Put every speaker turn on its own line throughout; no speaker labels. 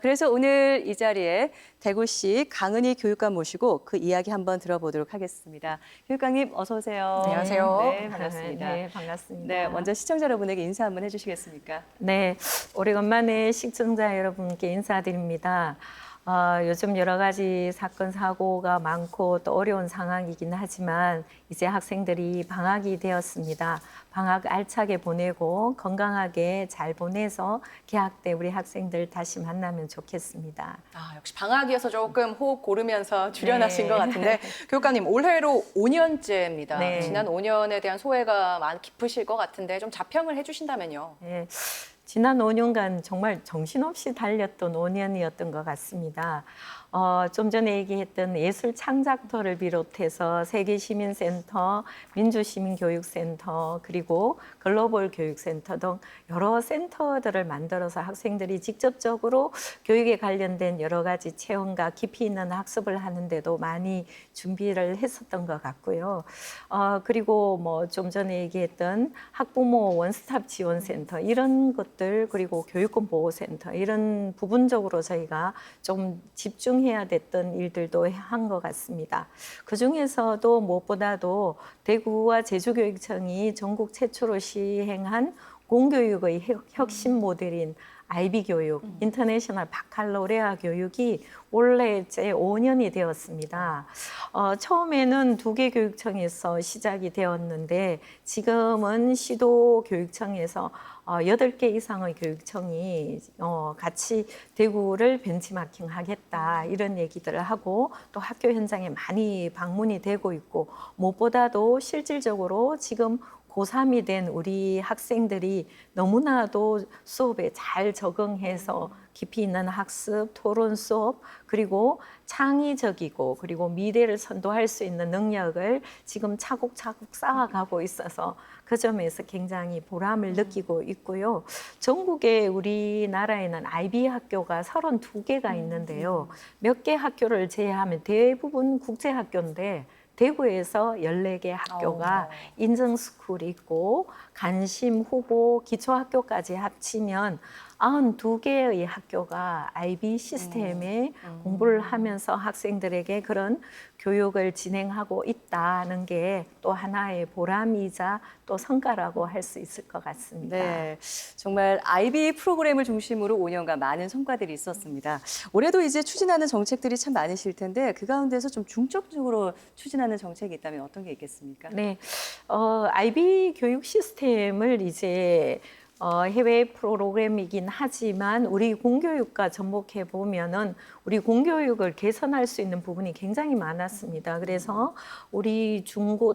그래서 오늘 이 자리에 대구시 강은희 교육감 모시고 그 이야기 한번 들어보도록 하겠습니다. 교육감님 어서 오세요.
안녕하세요.
네, 반갑습니다.
네, 반갑습니다.
네, 먼저 시청자 여러분에게 인사 한번 해주시겠습니까?
네, 오래간만에 시청자 여러분께 인사드립니다. 요즘 여러 가지 사건, 사고가 많고 또 어려운 상황이긴 하지만 이제 학생들이 방학이 되었습니다. 방학 알차게 보내고 건강하게 잘 보내서 개학 때 우리 학생들 다시 만나면 좋겠습니다.
역시 방학이어서 조금 호흡 고르면서 줄여나신
네.
것 같은데 교육감님 올해로 5년째입니다.
네.
지난 5년에 대한 소회가 많이 깊으실 것 같은데 좀 자평을 해주신다면요.
네, 지난 5년간 정말 정신없이 달렸던 5년이었던 것 같습니다. 좀 전에 얘기했던 예술창작터를 비롯해서 세계시민센터, 민주시민교육센터, 그리고 글로벌교육센터 등 여러 센터들을 만들어서 학생들이 직접적으로 교육에 관련된 여러 가지 체험과 깊이 있는 학습을 하는데도 많이 준비를 했었던 것 같고요. 그리고 뭐 좀 전에 얘기했던 학부모 원스톱 지원센터 이런 것들, 그리고 교육권 보호센터 이런 부분적으로 저희가 좀 집중해야 됐던 일들도 한 것 같습니다. 그중에서도 무엇보다도 대구와 제주교육청이 전국 최초로 시행한 공교육의 혁신 모델인 IB 교육, 인터내셔널 바칼로레아 교육이 올해 제 5년이 되었습니다. 처음에는 2개 교육청에서 시작이 되었는데 지금은 시도교육청에서 8개 이상의 교육청이 같이 대구를 벤치마킹 하겠다 이런 얘기들을 하고 또 학교 현장에 많이 방문이 되고 있고 무엇보다도 실질적으로 지금 고3이 된 우리 학생들이 너무나도 수업에 잘 적응해서 깊이 있는 학습, 토론 수업, 그리고 창의적이고 그리고 미래를 선도할 수 있는 능력을 지금 차곡차곡 쌓아가고 있어서 그 점에서 굉장히 보람을 느끼고 있고요. 전국에 우리나라에는 IB 학교가 32개가 있는데요. 몇 개 학교를 제외하면 대부분 국제학교인데 대구에서 14개 학교가 인증스쿨이 있고 간심, 후보, 기초학교까지 합치면 92개의 학교가 IB 시스템에 공부를 하면서 학생들에게 그런 교육을 진행하고 있다는 게 또 하나의 보람이자 또 성과라고 할 수 있을 것 같습니다.
네, 정말 IB 프로그램을 중심으로 5년간 많은 성과들이 있었습니다. 올해도 이제 추진하는 정책들이 참 많으실 텐데 그 가운데서 좀 중점적으로 추진하는 정책이 있다면 어떤 게 있겠습니까?
네, IB 교육 시스템을 이제 해외 프로그램이긴 하지만 우리 공교육과 접목해 보면은 우리 공교육을 개선할 수 있는 부분이 굉장히 많았습니다. 그래서 우리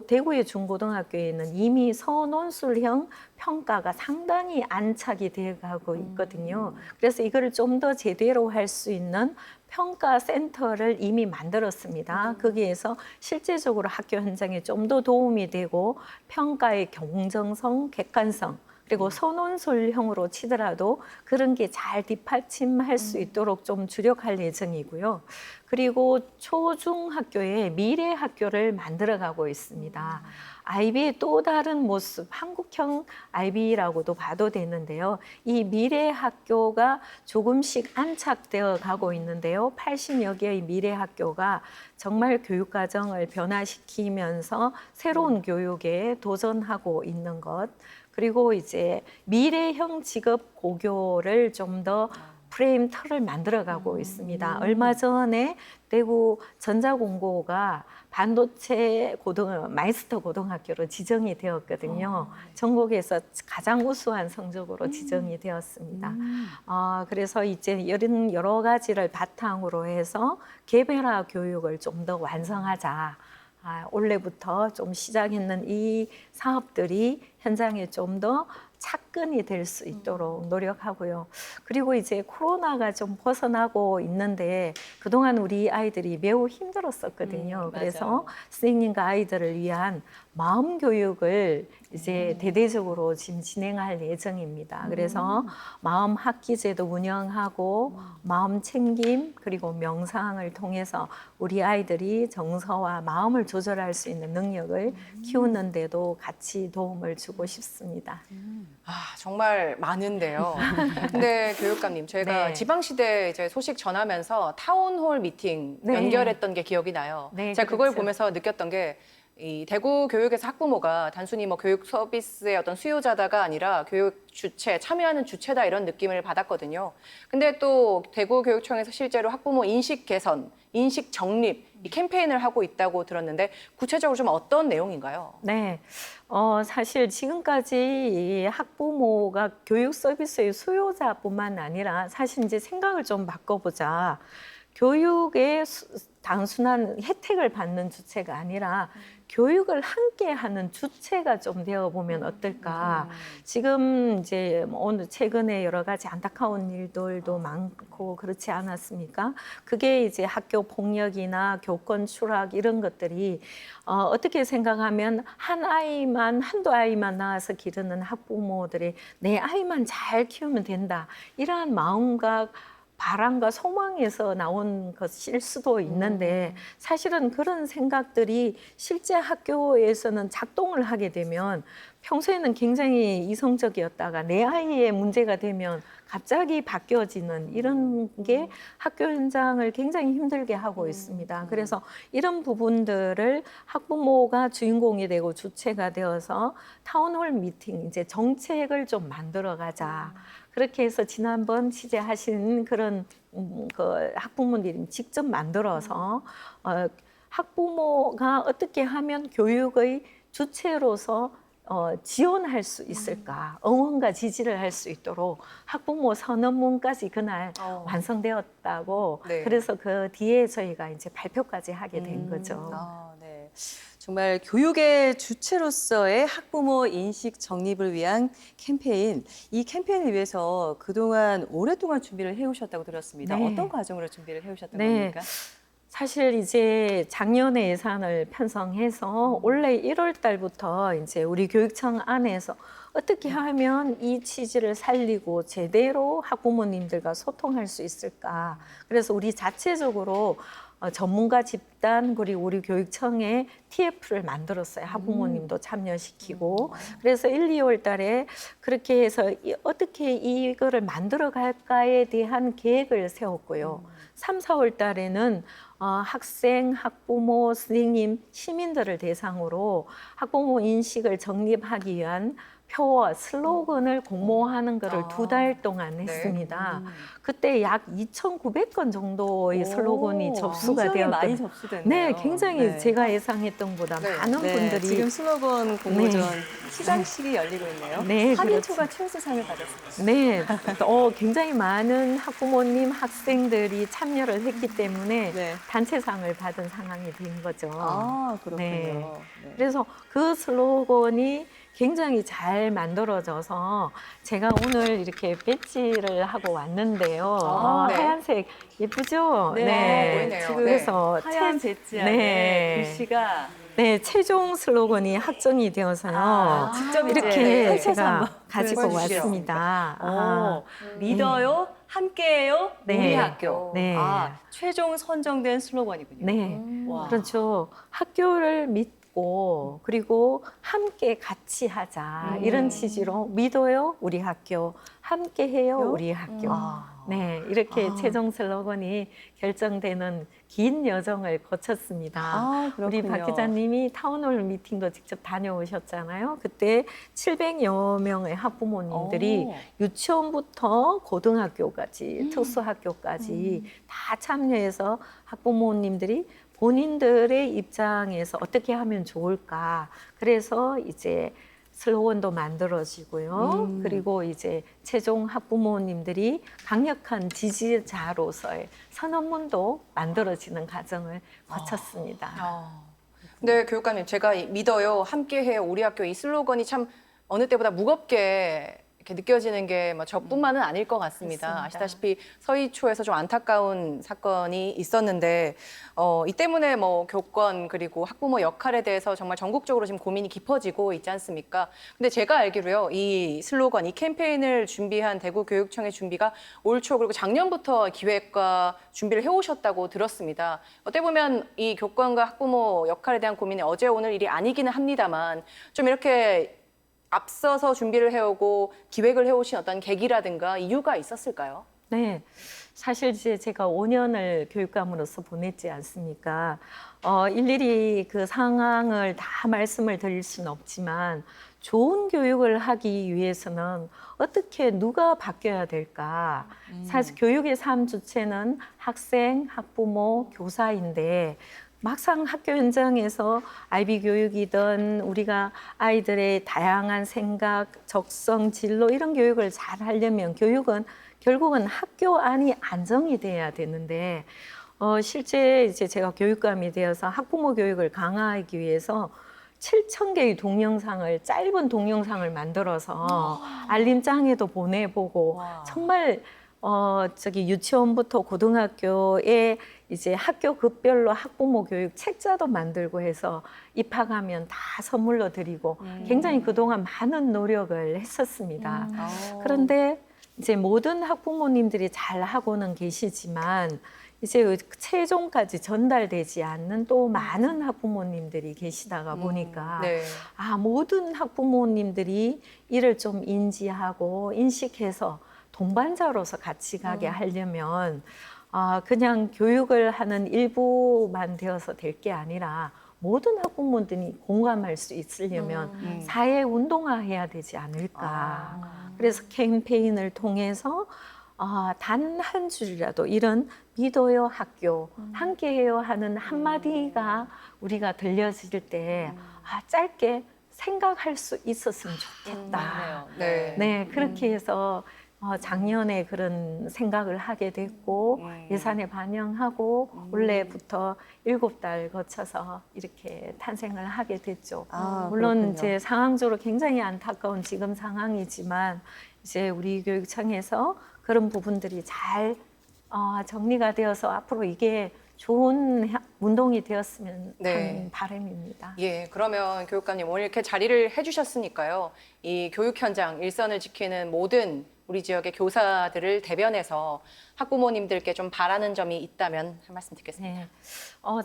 대구의 중고등학교에는 이미 서논술형 평가가 상당히 안착이 되어 가고 있거든요. 그래서 이거를 좀 더 제대로 할 수 있는 평가 센터를 이미 만들었습니다. 거기에서 실제적으로 학교 현장에 좀 더 도움이 되고 평가의 공정성, 객관성, 그리고 선논술형으로 치더라도 그런 게 잘 뒷받침할 수 있도록 좀 주력할 예정이고요. 그리고 초중학교에 미래 학교를 만들어가고 있습니다. IB의 또 다른 모습, 한국형 IB라고도 봐도 되는데요. 이 미래 학교가 조금씩 안착되어 가고 있는데요. 80여 개의 미래 학교가 정말 교육 과정을 변화시키면서 새로운 교육에 도전하고 있는 것. 그리고 이제 미래형 직업 고교를 좀 더 프레임 틀을 만들어가고 있습니다. 얼마 전에 대구 전자공고가 반도체 마이스터 고등학교로 지정이 되었거든요. 전국에서 가장 우수한 성적으로 지정이 되었습니다. 그래서 이제 여러 가지를 바탕으로 해서 개별화 교육을 좀 더 완성하자. 올해부터 좀 시작했는 이 사업들이 현장에 좀 더 착근이 될 수 있도록 노력하고요. 그리고 이제 코로나가 좀 벗어나고 있는데 그동안 우리 아이들이 매우 힘들었었거든요. 그래서 선생님과 아이들을 위한 마음 교육을 이제 대대적으로 지금 진행할 예정입니다. 그래서 마음 학기제도 운영하고 마음 챙김 그리고 명상을 통해서 우리 아이들이 정서와 마음을 조절할 수 있는 능력을 키우는 데도 같이 도움을 주고 싶습니다.
정말 많은데요. 근데 교육감님, 저희가
네.
지방시대 이제 소식 전하면서 타운홀 미팅
네.
연결했던 게 기억이 나요.
네,
제가 그걸
그렇죠.
보면서 느꼈던 게 이 대구 교육에서 학부모가 단순히 뭐 교육 서비스의 어떤 수요자다가 아니라 교육 주체, 참여하는 주체다 이런 느낌을 받았거든요. 근데 또 대구 교육청에서 실제로 학부모 인식 개선, 인식 정립 이 캠페인을 하고 있다고 들었는데 구체적으로 좀 어떤 내용인가요?
네. 사실 지금까지 이 학부모가 교육 서비스의 수요자뿐만 아니라 사실 이제 생각을 좀 바꿔보자. 교육의 단순한 혜택을 받는 주체가 아니라 교육을 함께 하는 주체가 좀 되어보면 어떨까. 지금 이제 뭐 오늘 최근에 여러 가지 안타까운 일들도 많고 그렇지 않았습니까? 그게 이제 학교 폭력이나 교권 추락 이런 것들이 어떻게 생각하면 한두 아이만 낳아서 기르는 학부모들이 내 아이만 잘 키우면 된다. 이러한 마음과 바람과 소망에서 나온 것일 수도 있는데 사실은 그런 생각들이 실제 학교에서는 작동을 하게 되면 평소에는 굉장히 이성적이었다가 내 아이의 문제가 되면 갑자기 바뀌어지는 이런 게 학교 현장을 굉장히 힘들게 하고 있습니다. 그래서 이런 부분들을 학부모가 주인공이 되고 주체가 되어서 타운홀 미팅, 이제 정책을 좀 만들어 가자. 그렇게 해서 지난번 취재하신 그런 그 학부모들이 직접 만들어서 학부모가 어떻게 하면 교육의 주체로서 지원할 수 있을까, 응원과 지지를 할 수 있도록 학부모 선언문까지 그날 완성되었다고.
네.
그래서 그 뒤에 저희가 이제 발표까지 하게 된 거죠.
네. 정말 교육의 주체로서의 학부모 인식 정립을 위한 캠페인. 이 캠페인을 위해서 그동안 오랫동안 준비를 해오셨다고 들었습니다.
네.
어떤 과정으로 준비를 해오셨던
네.
겁니까?
사실 이제 작년에 예산을 편성해서 올해 1월 달부터 이제 우리 교육청 안에서 어떻게 하면 이 취지를 살리고 제대로 학부모님들과 소통할 수 있을까. 그래서 우리 자체적으로 전문가 집단 그리고 우리 교육청에 TF를 만들었어요. 학부모님도 참여시키고. 그래서 1, 2월 달에 그렇게 해서 어떻게 이거를 만들어 갈까에 대한 계획을 세웠고요. 3, 4월 달에는 학생, 학부모, 선생님, 시민들을 대상으로 학부모 인식을 정립하기 위한 표어, 슬로건을 공모하는 것을 2달 동안 했습니다. 그때 약 2,900건 정도의 슬로건이 접수가
굉장히 많이
되었던.
접수됐네요.
네, 굉장히
네.
제가 예상했던 것보다
네.
많은
네,
분들이
지금 슬로건 공모전
네.
시상식이 열리고 있네요.
네,
하민초가 최우수상을 받았습니다.
네, 굉장히 많은 학부모님, 학생들이 참여를 했기 때문에
네.
단체상을 받은 상황이 된 거죠.
아, 그렇군요.
네.
네.
그래서 그 슬로건이 굉장히 잘 만들어져서 제가 오늘 이렇게 배지를 하고 왔는데요.
네.
하얀색 예쁘죠?
네,
보이네요.
지금
그래서
하얀 배지 안에
네.
글씨가
네, 최종 슬로건이 확정이 되어서요.
직접 이제
이렇게
펼쳐서
제가
한번
가지고
보여주시죠.
왔습니다.
믿어요, 함께해요,
네.
우리 학교.
네.
최종 선정된 슬로건이군요.
네,
와.
그렇죠. 학교를 믿고 그리고 함께 같이 하자 이런 취지로 믿어요 우리 학교, 함께해요 우리 학교. 네, 이렇게 최종 슬로건이 결정되는 긴 여정을 거쳤습니다.
그렇군요.
우리 박 기자님이 타운홀 미팅도 직접 다녀오셨잖아요. 그때 700여 명의 학부모님들이 유치원부터 고등학교까지 특수학교까지 다 참여해서 학부모님들이 본인들의 입장에서 어떻게 하면 좋을까. 그래서 이제 슬로건도 만들어지고요. 그리고 이제 최종 학부모님들이 강력한 지지자로서의 선언문도 만들어지는 과정을 거쳤습니다.
근데 교육감님, 제가 이 믿어요, 함께해요, 우리 학교 이 슬로건이 참 어느 때보다 무겁게 이렇게 느껴지는 게 뭐 저뿐만은 아닐 것 같습니다.
그렇습니다.
아시다시피 서희초에서 좀 안타까운 사건이 있었는데 이 때문에 뭐 교권 그리고 학부모 역할에 대해서 정말 전국적으로 지금 고민이 깊어지고 있지 않습니까? 근데 제가 알기로요, 이 슬로건, 이 캠페인을 준비한 대구교육청의 준비가 올 초 그리고 작년부터 기획과 준비를 해오셨다고 들었습니다. 어떻게 보면 이 교권과 학부모 역할에 대한 고민이 어제 오늘 일이 아니기는 합니다만 좀 이렇게 앞서서 준비를 해오고 기획을 해오신 어떤 계기라든가 이유가 있었을까요?
네, 사실 이제 제가 5년을 교육감으로서 보냈지 않습니까? 일일이 그 상황을 다 말씀을 드릴 수는 없지만 좋은 교육을 하기 위해서는 어떻게 누가 바뀌어야 될까? 사실 교육의 삶 주체는 학생, 학부모, 교사인데 막상 학교 현장에서 아이비 교육이든 우리가 아이들의 다양한 생각, 적성, 진로 이런 교육을 잘 하려면 교육은 결국은 학교 안이 안정이 돼야 되는데 실제 이제 제가 교육감이 되어서 학부모 교육을 강화하기 위해서 7,000개의 동영상을 짧은 동영상을 만들어서 알림장에도 보내보고
와.
정말 유치원부터 고등학교에 이제 학교 급별로 학부모 교육 책자도 만들고 해서 입학하면 다 선물로 드리고 굉장히 그동안 많은 노력을 했었습니다. 그런데 이제 모든 학부모님들이 잘 하고는 계시지만 이제 최종까지 전달되지 않는 또 많은 학부모님들이 계시다가 보니까
네.
모든 학부모님들이 이를 좀 인지하고 인식해서 동반자로서 같이 가게 하려면 그냥 교육을 하는 일부만 되어서 될 게 아니라 모든 학부모들이 공감할 수 있으려면 사회 운동화해야 되지 않을까. 그래서 캠페인을 통해서 단 한 줄이라도 이런 믿어요 학교, 함께해요 하는 한마디가 우리가 들려질 때 짧게 생각할 수 있었으면 좋겠다.
맞네요.
네.
네, 그렇게 해서 작년에 그런 생각을 하게 됐고 예산에 반영하고 올해부터 7달 거쳐서 이렇게 탄생을 하게 됐죠. 물론
그렇군요.
이제 상황적으로 굉장히 안타까운 지금 상황이지만 이제 우리 교육청에서 그런 부분들이 잘 정리가 되어서 앞으로 이게 좋은 운동이 되었으면
네.
하는 바람입니다.
예, 그러면 교육감님 오늘 이렇게 자리를 해주셨으니까요. 이 교육 현장 일선을 지키는 모든 우리 지역의 교사들을 대변해서 학부모님들께 좀 바라는 점이 있다면 한 말씀 듣겠습니다.
네.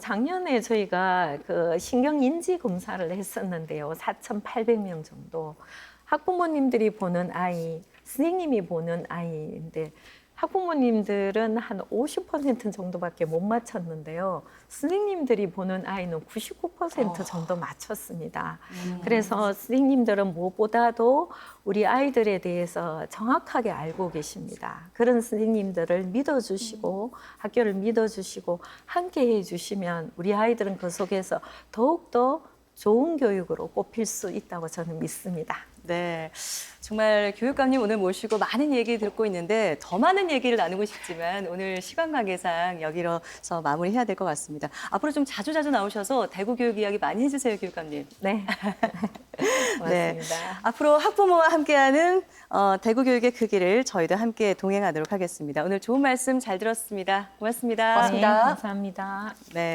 작년에 저희가 그 신경 인지 검사를 했었는데요. 4,800명 정도. 학부모님들이 보는 아이, 선생님이 보는 아이인데 학부모님들은 한 50% 정도밖에 못 맞췄는데요. 선생님들이 보는 아이는 99% 정도 맞췄습니다. 그래서 선생님들은 무엇보다도 우리 아이들에 대해서 정확하게 알고 계십니다. 그런 선생님들을 믿어주시고 학교를 믿어주시고 함께 해주시면 우리 아이들은 그 속에서 더욱더 좋은 교육으로 꼽힐 수 있다고 저는 믿습니다.
네, 정말 교육감님 오늘 모시고 많은 얘기 듣고 있는데 더 많은 얘기를 나누고 싶지만 오늘 시간 관계상 여기서 마무리해야 될 것 같습니다. 앞으로 좀 자주 나오셔서 대구 교육 이야기 많이 해주세요, 교육감님.
네. 고맙습니다.
네, 앞으로 학부모와 함께하는 대구 교육의 그 길을 저희도 함께 동행하도록 하겠습니다. 오늘 좋은 말씀 잘 들었습니다. 고맙습니다.
고맙습니다.
네, 감사합니다.
네.